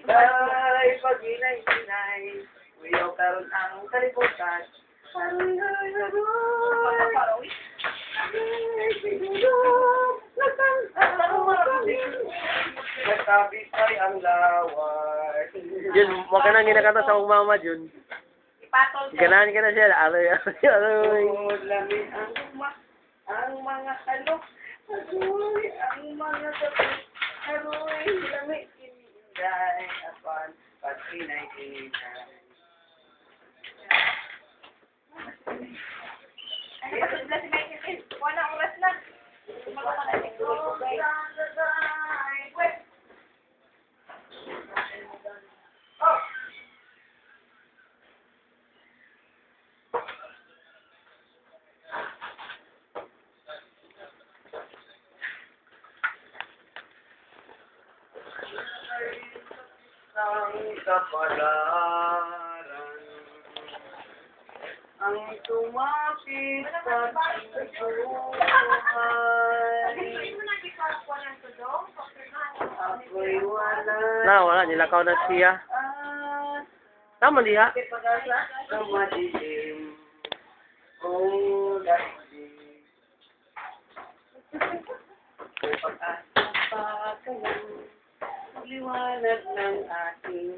Ay, pag inay-inay, uyaw karon ang kalibutan. Haroy. Nasabi ay ang laway. Jun, wag ka nang ginakanta sa umama, Jun. Ipatol ka. Ganahan ka na siya. Aroy, aroy, aroy. Lami ang mga alok. Haroy, ang mga gabi. Haroy, lami inday. Apan, pag inay-inay. Ano ba sila si Michael? Wala oras na. Sumagot ka na. Ang kapalaran ang tumapit sa buhay. Ako'y Wala. Nilakaw na siya. Tama diha. Pag-asa sa madilim. Oh, daigdig. Kung pag-asa pa kayo, liwanag ng ating